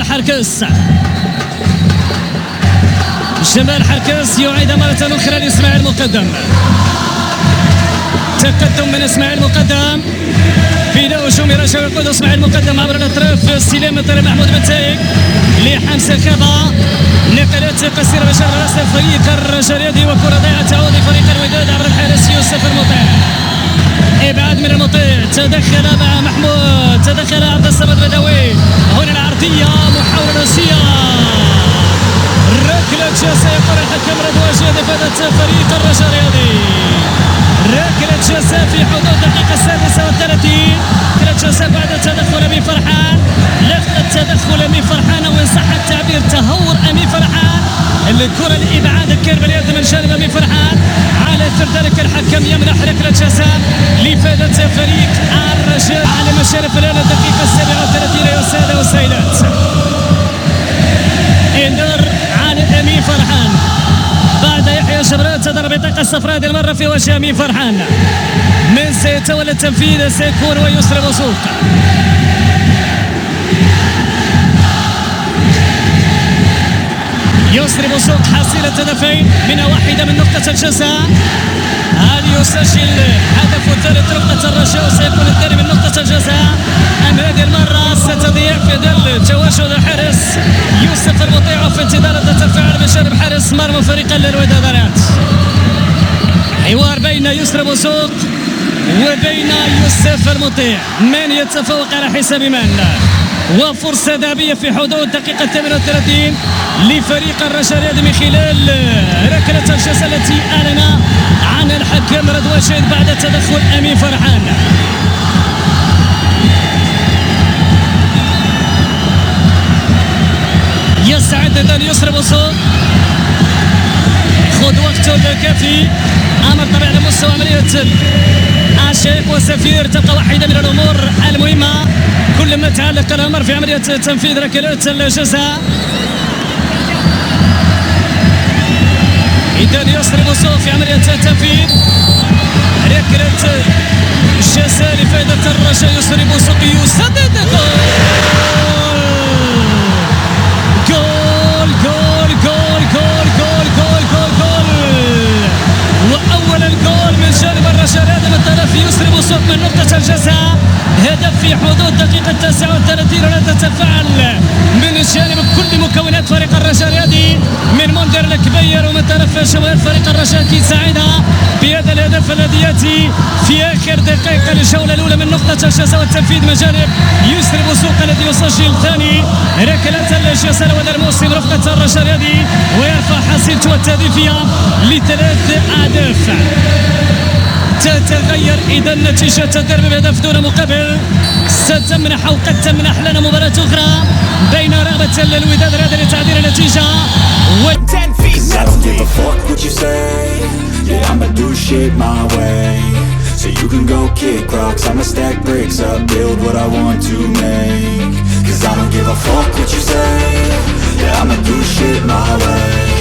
حركس. جمال حركس يعيد مرة أخرى لإسماعيل مقدم. تقدم من إسماعيل مقدم في هجوم رجاء يقود إسماعيل مقدم عبر الأطراف. استلام من طرف محمود بن تايق لحمزة خضا. نقلات قصيرة بشار راس فريق الرجاليدي وكرة ضيعة تعود لفريق الوداد عبر الحارس يوسف المطيع. ابعاد من المطيع، تدخل مع محمود، تدخل عبد الصمد بدوي. هنا العرضية محاولة راسية، ركلة جزاء يقول الحكم رضوان جاد فادت فريق الرجاليدي. ركلة جزاء في حدود الدقيقة 36. ركلة جزاء بعد التدخل أمين فرحان. لفت التدخل أمين فرحان وإن صح التعبير تهور أمين فرحان. الكرة الإبعاد كان باليد من جانب أمين فرحان. على اثر ذلك الحكم يمنح ركلة جزاء لفادة فريق الرجال على مشارف الآن الدقيقة 37 يا سادة والسيدات. انذار على أمين فرحان بعد يحيى جبران تضرب بطاقة صفراء هذه المرة في وجه أمين فرحان. من سيتولى التنفيذ سيكون ويسرى بوسوق. يسرى بوسوق حصيلة هدفين منها واحدة من نقطة الجزاء. هل يسجل هدفه الثالث نقطة الرجاء وسيكون الثاني من نقطة الجزاء أم هذه المرة ستضيع في ظل تواجد الحارس يوسف المطيع في انتظار ردة الفعل من جانب حارس مرمى فريق الوداد. حوار بين يسرى بوسوق وبين يوسف المطيع، من يتفوق على حساب من؟ وفرصة ذهبية في حدود دقيقة 38 لفريق الرجاليدي من خلال ركلة الجزاء التي أعلن عن الحكم رضوان جاد بعد تدخل أمين فرحان. يستعد إذن يسرى بوسوق، خذ وقته الكافي. أمر طبعا على مستوى عملية الشيخ وسفير تبقى واحدة من الأمور المهمة كل ما تعلق الأمر في عملية تنفيذ ركلات الجزاء. إذن يسرى بوسوق في عملية تنفيذ ركلة الجزاء لفائدة الرجاء. يسرى بوسوق يسدد جول جول جول جول جول جول جول جول. وأول الجول من جانب الرجال هذا من طرف يسرى بوسوق من نقطة الجزاء. هدف في حدود دقيقة 39 ردة الفعل من جانب كل مكونات فريق الرجال هذه من منذر الكبير ومن طرف جماهير فريق الرجال كي سعيدة بهذا الهدف الذي يأتي في آخر دقائق الجولة الأولى من نقطة الجزاء والتنفيذ من جانب يسرى بوسوق الذي يسجل ثاني ركلة الجزاء وهذا الموسم رفقة الرجال هذه ويرفع حصيلته التهديفية ل3 أهداف. تتغير إذا نتيجة الدرب بهدف دون مقابل. ستمنح أو قد تمنح لنا مباراة أخرى بين رغبة الوداد هذا لتعديل النتيجة Cause I don't give a fuck what you say. Yeah, I'ma do shit my way. So you can go kick rocks, I'ma stack bricks up, build what I want to make. Cause I don't give a fuck what you say. Yeah, I'ma do shit my way.